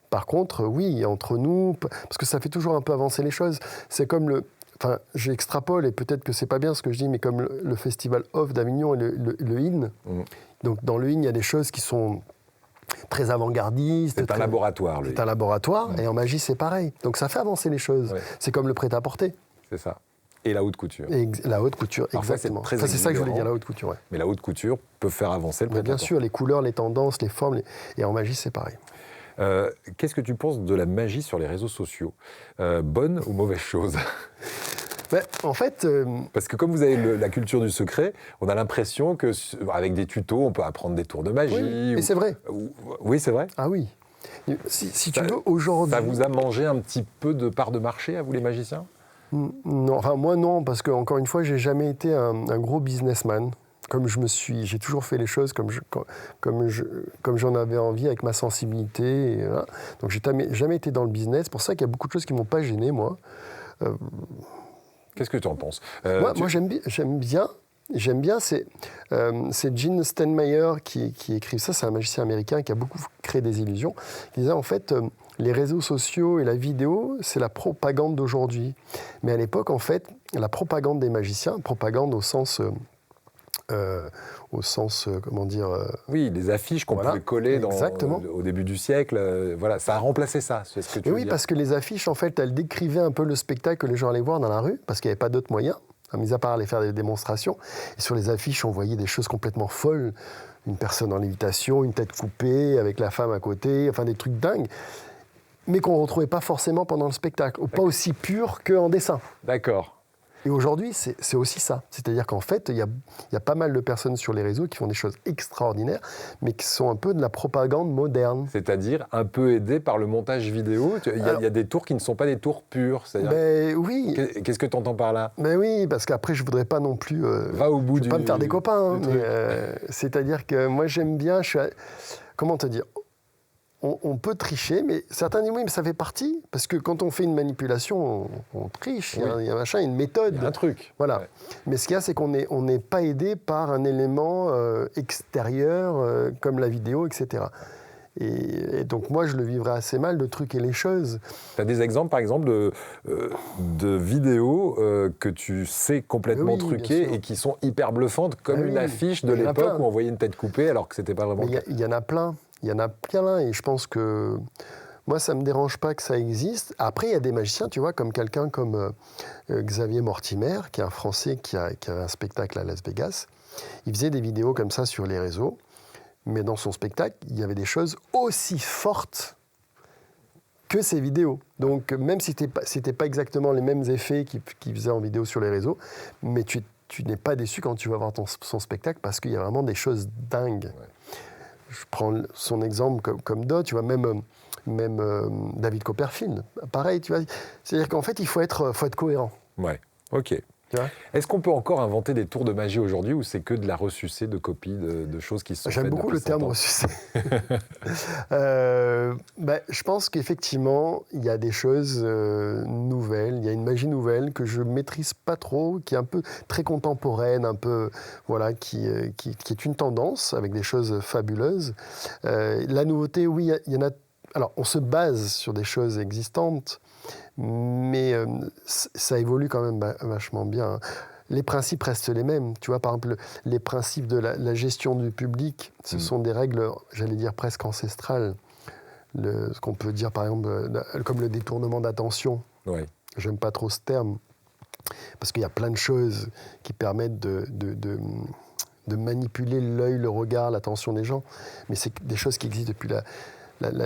Par contre, oui, entre nous, parce que ça fait toujours un peu avancer les choses. C'est comme j'extrapole, et peut-être que c'est pas bien ce que je dis, mais comme le Festival Off d'Avignon et le IN. Donc dans le IN, il y a des choses qui sont très avant-gardistes. C'est un laboratoire. C'est un laboratoire, et en magie, c'est pareil. Donc ça fait avancer les choses. Ouais. C'est comme le prêt-à-porter. C'est ça. Et la haute couture. La haute couture, exactement. C'est ça que je voulais dire, la haute couture. Ouais. Mais la haute couture peut faire avancer le prêt-à-porter. Bien sûr, les couleurs, les tendances, les formes, et en magie, c'est pareil. Qu'est-ce que tu penses de la magie sur les réseaux sociaux? Bonne ou mauvaise chose? En fait... Parce que comme vous avez la culture du secret, on a l'impression qu'avec des tutos, on peut apprendre des tours de magie. Oui, mais c'est vrai. Oui, c'est vrai. Ah oui. Si tu veux, aujourd'hui... Ça vous a mangé un petit peu de part de marché, à vous les magiciens? Non, enfin moi non, parce que encore une fois, j'ai jamais été un gros businessman. J'ai toujours fait les choses comme j'en avais envie, avec ma sensibilité. Et voilà. Donc j'ai jamais été dans le business. C'est pour ça qu'il y a beaucoup de choses qui m'ont pas gêné, moi. Qu'est-ce que tu en penses? Moi, j'aime bien. C'est Gene Steinmeier qui écrit ça. C'est un magicien américain qui a beaucoup créé des illusions. Il disait en fait, les réseaux sociaux et la vidéo, c'est la propagande d'aujourd'hui. Mais à l'époque, en fait, la propagande des magiciens, propagande au sens comment dire... Oui, les affiches qu'on pouvait coller au début du siècle, voilà, ça a remplacé ça, c'est ce que tu veux dire. Oui, parce que les affiches, en fait, elles décrivaient un peu le spectacle que les gens allaient voir dans la rue, parce qu'il n'y avait pas d'autres moyens, mis à part aller faire des démonstrations. Et sur les affiches, on voyait des choses complètement folles. Une personne en lévitation, une tête coupée, avec la femme à côté, enfin des trucs dingues, mais qu'on ne retrouvait pas forcément pendant le spectacle, ou pas aussi pur qu'en dessin. D'accord. Et aujourd'hui, c'est aussi ça. C'est-à-dire qu'en fait, il y a pas mal de personnes sur les réseaux qui font des choses extraordinaires, mais qui sont un peu de la propagande moderne. C'est-à-dire un peu aidé par le montage vidéo. Il y a des tours qui ne sont pas des tours purs. Ben oui. Qu'est-ce que tu entends par là? Ben oui, parce qu'après, je ne voudrais pas non plus... Va au bout je veux pas me faire des copains. C'est-à-dire que moi, j'aime bien... Comment te dire ? On peut tricher, mais certains disent oui, mais ça fait partie, parce que quand on fait une manipulation, on triche, il y a machin, une méthode. Il y a un truc. Voilà. Ouais. Mais ce qu'il y a, c'est qu'on n'est pas aidé par un élément extérieur, comme la vidéo, etc. Et donc moi, je le vivrais assez mal de truquer les choses. Tu as des exemples, par exemple, de vidéos que tu sais complètement truquées et qui sont hyper bluffantes, comme une affiche de l'époque où on voyait une tête coupée alors que ce n'était pas vraiment le cas. Il y en a plein. Il y en a plein, et je pense que moi, ça ne me dérange pas que ça existe. Après, il y a des magiciens, tu vois, comme quelqu'un comme Xavier Mortimer, qui est un Français qui avait un spectacle à Las Vegas. Il faisait des vidéos comme ça sur les réseaux, mais dans son spectacle, il y avait des choses aussi fortes que ces vidéos. Donc, même si ce n'était pas exactement les mêmes effets qu'il faisait en vidéo sur les réseaux, mais tu n'es pas déçu quand tu vas voir son spectacle, parce qu'il y a vraiment des choses dingues. Ouais. Je prends son exemple comme d'autres, tu vois, même David Copperfield, pareil, tu vois. C'est-à-dire qu'en fait, il faut être cohérent. Ouais, ok. Est-ce qu'on peut encore inventer des tours de magie aujourd'hui ou c'est que de la ressucée de copies de choses qui se sont faites depuis 100 ans ? J'aime beaucoup le terme ressucée. Je pense qu'effectivement, il y a des choses nouvelles, il y a une magie nouvelle que je ne maîtrise pas trop, qui est un peu très contemporaine, un peu, voilà, qui est une tendance avec des choses fabuleuses. La nouveauté, oui, il y en a. Alors, on se base sur des choses existantes, mais ça évolue quand même vachement bien. Les principes restent les mêmes. Tu vois, par exemple, les principes de la gestion du public, ce sont des règles, j'allais dire, presque ancestrales. Ce qu'on peut dire, par exemple, comme le détournement d'attention. Oui. J'aime pas trop ce terme, parce qu'il y a plein de choses qui permettent de manipuler l'œil, le regard, l'attention des gens. Mais c'est des choses qui existent depuis la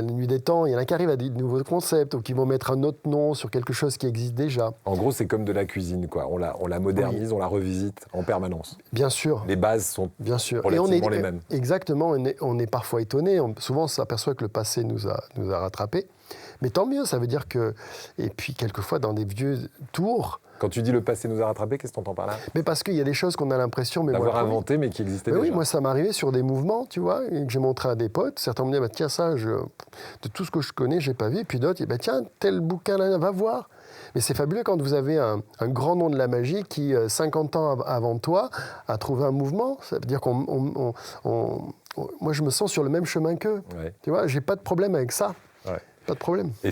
nuit des temps. Il y en a qui arrivent à des nouveaux concepts ou qui vont mettre un autre nom sur quelque chose qui existe déjà. En gros, c'est comme de la cuisine, quoi. On la modernise, on la revisite en permanence. Bien sûr. Les bases sont relativement les mêmes. Exactement. On est parfois étonné. Souvent, on s'aperçoit que le passé nous a rattrapés. Mais tant mieux, ça veut dire que... Et puis, quelquefois, dans des vieux tours... Quand tu dis le passé nous a rattrapés, qu'est-ce que tu entends par là ? Mais parce qu'il y a des choses qu'on a l'impression... d'avoir inventé, mais qui existaient déjà. Oui, moi, ça m'est arrivé sur des mouvements, tu vois, et que j'ai montré à des potes. Certains me disaient, tiens, ça, de tout ce que je connais, je n'ai pas vu. Et puis d'autres, tiens, tel bouquin-là, va voir. Mais c'est fabuleux quand vous avez un grand nom de la magie qui, 50 ans avant toi, a trouvé un mouvement. Ça veut dire moi, je me sens sur le même chemin qu'eux. Ouais. Tu vois, je n'ai pas de problème avec ça. Ouais. Pas de problème. Et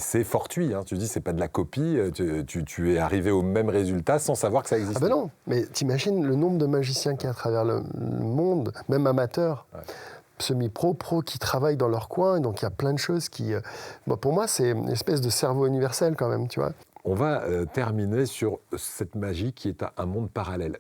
c'est fortuit, hein. Tu dis, c'est pas de la copie, tu es arrivé au même résultat sans savoir que ça existait. Ah ben non, mais t'imagines le nombre de magiciens qu'il y a à travers le monde, même amateurs, semi-pro, pro, qui travaillent dans leur coin, donc il y a plein de choses qui... pour moi, c'est une espèce de cerveau universel quand même, tu vois. On va terminer sur cette magie qui est un monde parallèle.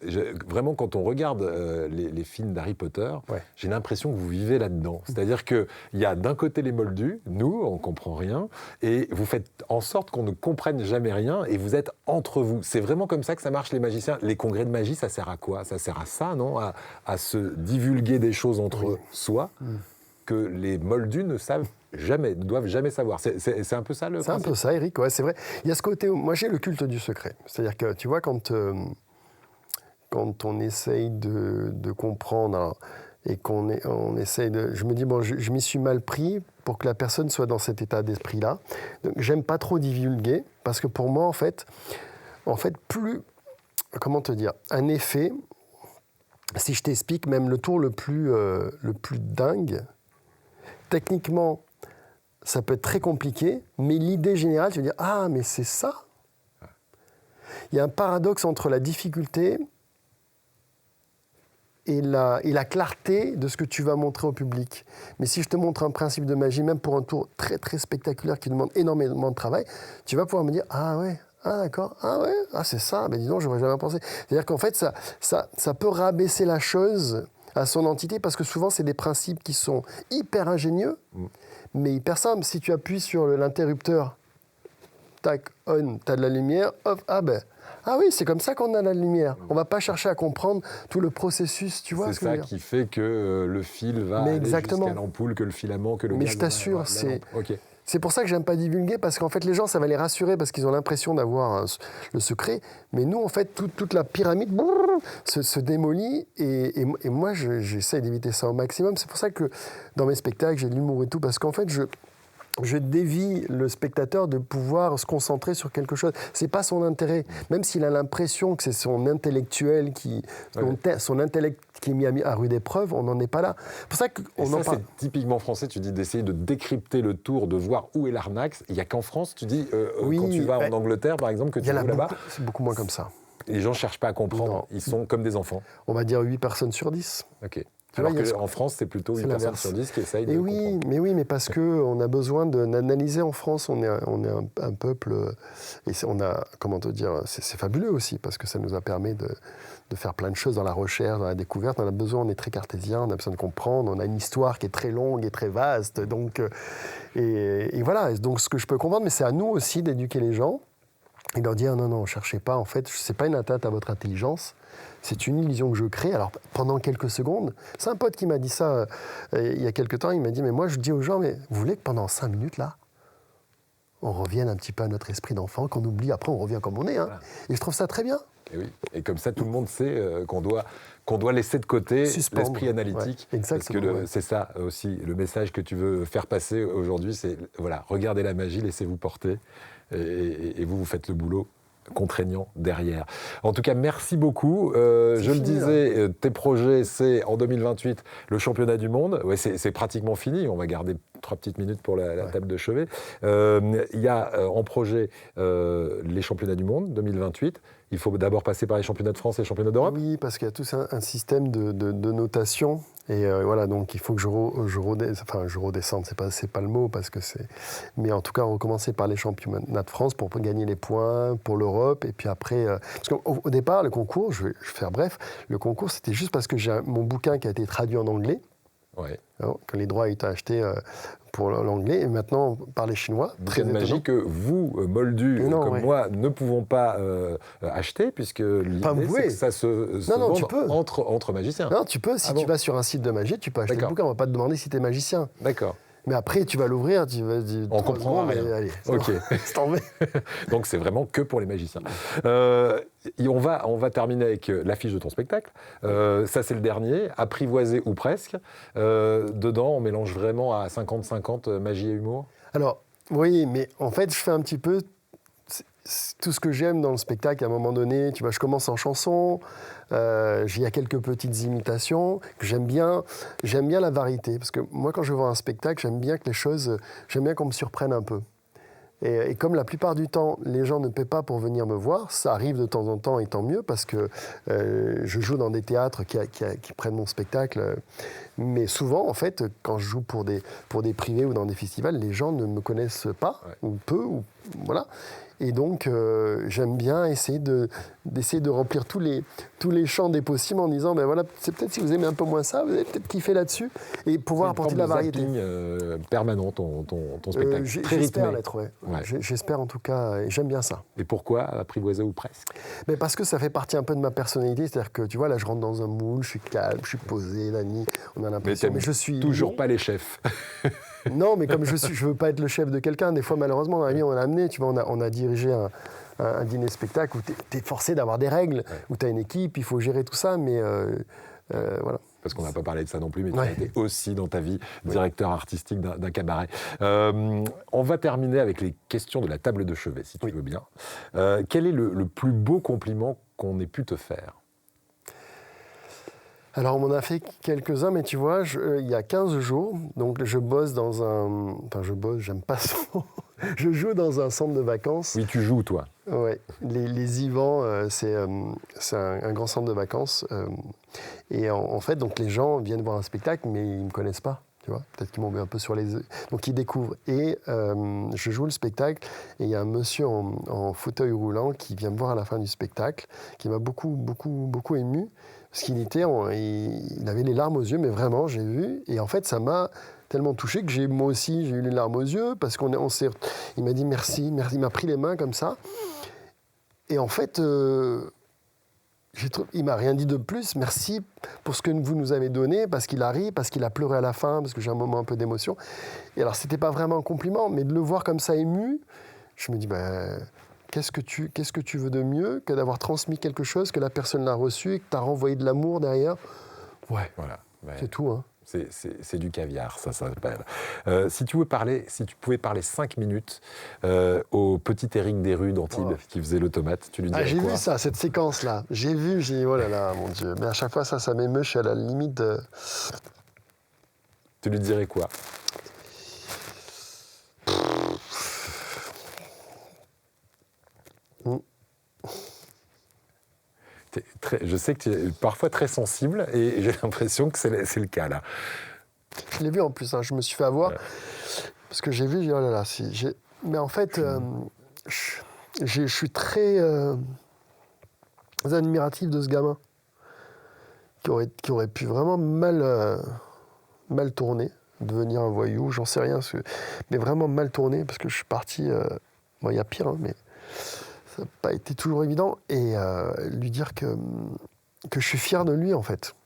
Vraiment, quand on regarde les films d'Harry Potter, j'ai l'impression que vous vivez là-dedans. C'est-à-dire qu'il y a d'un côté les moldus, nous, on ne comprend rien, et vous faites en sorte qu'on ne comprenne jamais rien, et vous êtes entre vous. C'est vraiment comme ça que ça marche, les magiciens. Les congrès de magie, ça sert à quoi ? Ça sert à ça, non ? À se divulguer des choses entre soi que les moldus ne savent jamais, ne doivent jamais savoir. C'est un peu ça le principe. C'est un peu ça, Eric, ouais, c'est vrai. Il y a ce côté où, moi j'ai le culte du secret. C'est-à-dire que, tu vois, quand on essaye de comprendre et on essaye de... Je me dis, je m'y suis mal pris pour que la personne soit dans cet état d'esprit-là. Donc, j'aime pas trop divulguer, parce que pour moi, en fait, plus... Comment te dire ? Un effet, si je t'explique même le tour le plus dingue, techniquement, ça peut être très compliqué, mais l'idée générale, tu vas dire « Ah, mais c'est ça !» Il y a un paradoxe entre la difficulté et la clarté de ce que tu vas montrer au public. Mais si je te montre un principe de magie, même pour un tour très, très spectaculaire qui demande énormément de travail, tu vas pouvoir me dire « Ah ouais, ah d'accord, ah ouais, ah c'est ça, mais dis donc, j'aurais jamais pensé. » C'est-à-dire qu'en fait, ça peut rabaisser la chose à son entité, parce que souvent, c'est des principes qui sont hyper ingénieux, mais hyper simple. Si tu appuies sur l'interrupteur, tac, on, tu as de la lumière, hop, Ah oui, c'est comme ça qu'on a la lumière. On ne va pas chercher à comprendre tout le processus, tu vois. C'est ça qui fait que le fil va aller jusqu'à l'ampoule, que le filament, que le Mais gaz je t'assure, OK. C'est pour ça que j'aime pas divulguer, parce qu'en fait, les gens, ça va les rassurer, parce qu'ils ont l'impression d'avoir le secret. Mais nous, en fait, toute la pyramide se démolit. Et moi, j'essaie d'éviter ça au maximum. C'est pour ça que dans mes spectacles, j'ai de l'humour et tout, parce qu'en fait, je dévie le spectateur de pouvoir se concentrer sur quelque chose. C'est pas son intérêt. Même s'il a l'impression que c'est son intellectuel son intellect qui est mis à rude épreuve, on n'en est pas là. C'est pour ça qu'on en parle. C'est typiquement français, tu dis d'essayer de décrypter le tour, de voir où est l'arnaque. Il n'y a qu'en France, tu dis, quand tu vas en Angleterre, par exemple, que tu vas là-bas. C'est beaucoup moins comme ça. Les gens ne cherchent pas à comprendre, non. Ils sont comme des enfants. On va dire 8 personnes sur 10. OK. Alors qu'en France, c'est plutôt 8 personnes sur 10 qui essayent de comprendre. Mais parce qu'on a besoin d'analyser en France. On est un peuple, et on a, comment te dire, c'est fabuleux aussi, parce que ça nous a permis de faire plein de choses dans la recherche, dans la découverte. On a besoin, on est très cartésien, on a besoin de comprendre. On a une histoire qui est très longue et très vaste. Donc, et voilà. Donc, ce que je peux comprendre, mais c'est à nous aussi d'éduquer les gens et leur dire non, cherchez pas. En fait, c'est pas une atteinte à votre intelligence. C'est une illusion que je crée. Alors, pendant quelques secondes, c'est un pote qui m'a dit ça il y a quelques temps. Il m'a dit, mais moi, je dis aux gens, mais vous voulez que pendant 5 minutes, là, on revienne un petit peu à notre esprit d'enfant, qu'on oublie, après, on revient comme on est. Hein. Voilà. Et je trouve ça très bien. Et oui. Et comme ça, tout le monde sait qu'on doit laisser de côté l'esprit analytique. Ouais, parce que c'est ça aussi, le message que tu veux faire passer aujourd'hui, c'est, voilà, regardez la magie, laissez-vous porter, et vous faites le boulot contraignant derrière. En tout cas, merci beaucoup. Je le disais, tes projets, c'est en 2028 le championnat du monde. Ouais, c'est pratiquement fini. On va garder 3 petites minutes pour la table de chevet. Il y a en projet les championnats du monde 2028. Il faut d'abord passer par les championnats de France et les championnats d'Europe. Oui, parce qu'il y a tout un système de notation. Et voilà, donc il faut que je redescende, c'est pas le mot, parce que c'est... Mais en tout cas, recommencer par les championnats de France pour gagner les points pour l'Europe. Et puis après... parce qu'au départ, le concours, je vais faire bref, le concours, c'était juste parce que j'ai mon bouquin qui a été traduit en anglais. Ouais. Alors, que les droits étaient achetés pour l'anglais, et maintenant par les Chinois. Très magie que vous, moldus comme moi, ne pouvons pas acheter, puisque l'idée, c'est que ça se vende entre magiciens. Non, tu peux. Si tu vas sur un site de magie, tu peux acheter le bouquin. On ne va pas te demander si tu es magicien. D'accord. Mais après, tu vas l'ouvrir, tu vas dire... On comprend rien. Allez, OK. Donc, c'est vraiment que pour les magiciens. On va terminer avec l'affiche de ton spectacle. Ça, c'est le dernier, Apprivoisé ou presque. Dedans, on mélange vraiment à 50-50 magie et humour. Alors, oui, mais en fait, je fais un petit peu... tout ce que j'aime dans le spectacle, à un moment donné, tu vois, je commence en chanson, il y a quelques petites imitations, que j'aime bien la variété, parce que moi, quand je vois un spectacle, j'aime bien qu'on me surprenne un peu. Et comme la plupart du temps, les gens ne paient pas pour venir me voir, ça arrive de temps en temps, et tant mieux, parce que je joue dans des théâtres qui prennent mon spectacle. Mais souvent, en fait, quand je joue pour des privés ou dans des festivals, les gens ne me connaissent pas, ou peu, ou voilà. Et donc, j'aime bien essayer de remplir tous les champs des possibles en disant, ben voilà, c'est peut-être si vous aimez un peu moins ça, vous allez peut-être kiffer là-dessus, et pouvoir apporter de la variété. C'est une forme de zapping permanent, ton spectacle, très rythmé. J'espère l'être, ouais. J'espère en tout cas, et j'aime bien ça. Et pourquoi Apprivoisé ou presque? Mais parce que ça fait partie un peu de ma personnalité, c'est-à-dire que, tu vois, là, je rentre dans un moule, je suis calme, je suis posé, la nuit, on a l'impression... Mais je suis toujours pas les chefs. Non, mais comme je veux pas être le chef de quelqu'un, des fois, malheureusement, dans la vie, on l'a amené, tu vois, on a dirigé un dîner-spectacle où tu es forcé d'avoir des règles, où tu as une équipe, il faut gérer tout ça, mais voilà. Parce qu'on n'a pas parlé de ça non plus, mais tu as été aussi dans ta vie directeur artistique d'un cabaret. On va terminer avec les questions de la table de chevet, si tu veux bien. Quel est le plus beau compliment qu'on ait pu te faire ? Alors, on m'en a fait quelques-uns, mais tu vois, il y a 15 jours, donc je bosse dans un... Enfin, j'aime pas ce mot. Je joue dans un centre de vacances. Oui, tu joues, toi. Oui, les Ivans, c'est un grand centre de vacances. Et en fait, donc les gens viennent voir un spectacle, mais ils ne me connaissent pas. Tu vois, peut-être qu'ils m'ont vu un peu sur les... Donc, ils découvrent. Et je joue le spectacle, et il y a un monsieur en fauteuil roulant qui vient me voir à la fin du spectacle, qui m'a beaucoup ému. Parce il avait les larmes aux yeux, mais vraiment, j'ai vu. Et en fait, ça m'a tellement touché que moi aussi, j'ai eu les larmes aux yeux, parce il m'a dit merci, il m'a pris les mains comme ça. Et en fait, il m'a rien dit de plus. Merci pour ce que vous nous avez donné, parce qu'il a ri, parce qu'il a pleuré à la fin, parce que j'ai un moment un peu d'émotion. Et alors, c'était pas vraiment un compliment, mais de le voir comme ça ému, je me dis, qu'est-ce que tu veux de mieux que d'avoir transmis quelque chose, que la personne l'a reçu et que tu as renvoyé de l'amour derrière. Ouais, Voilà. c'est tout. Hein. C'est du caviar, ça s'appelle. Si tu pouvais parler 5 minutes au petit Éric Desrues d'Antibes qui faisait l'automate, tu lui dirais j'ai quoi? vu ça, cette séquence-là. J'ai dit, oh là là, mon Dieu. Mais à chaque fois, ça m'émeut, je suis à la limite de... Tu lui dirais quoi? Je sais que tu es parfois très sensible et j'ai l'impression que c'est le cas là. Je l'ai vu en plus, hein, je me suis fait avoir. Ouais. Parce que j'ai vu, j'ai dit, oh là là, mais en fait, je suis très admiratif de ce gamin qui aurait pu vraiment mal tourner, devenir un voyou, j'en sais rien, mais vraiment mal tourner, parce que je suis parti, il y a pire, hein, mais ça n'a pas été toujours évident, et lui dire que je suis fier de lui, en fait.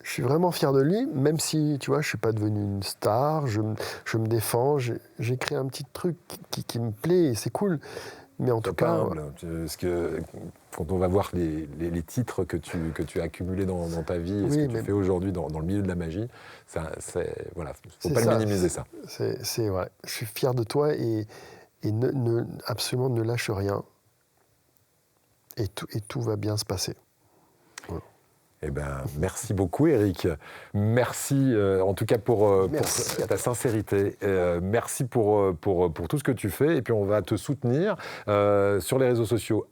Je suis vraiment fier de lui, même si, tu vois, je ne suis pas devenu une star, je me défends, j'ai créé un petit truc qui me plaît, et c'est cool. Mais en tout cas... humble, parce que quand on va voir les titres que tu as accumulés dans ta vie, et ce que tu fais aujourd'hui dans le milieu de la magie, voilà, faut pas le minimiser, ça. Ouais. Je suis fier de toi, et absolument ne lâche rien. Et tout va bien se passer. Voilà. Eh ben, merci beaucoup, Éric. Merci, en tout cas, pour ta sincérité. Merci pour tout ce que tu fais. Et puis, on va te soutenir sur les réseaux sociaux,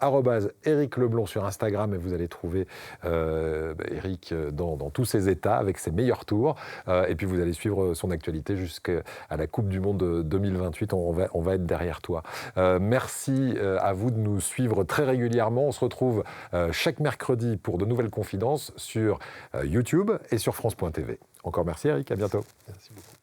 @Éric Leblond sur Instagram. Et vous allez trouver Éric dans tous ses états, avec ses meilleurs tours. Et puis, vous allez suivre son actualité jusqu'à la Coupe du Monde 2028. On va être derrière toi. Merci à vous de nous suivre très régulièrement. On se retrouve chaque mercredi pour de nouvelles confidences sur YouTube et sur France.tv. Encore merci, Éric, à bientôt. Merci beaucoup.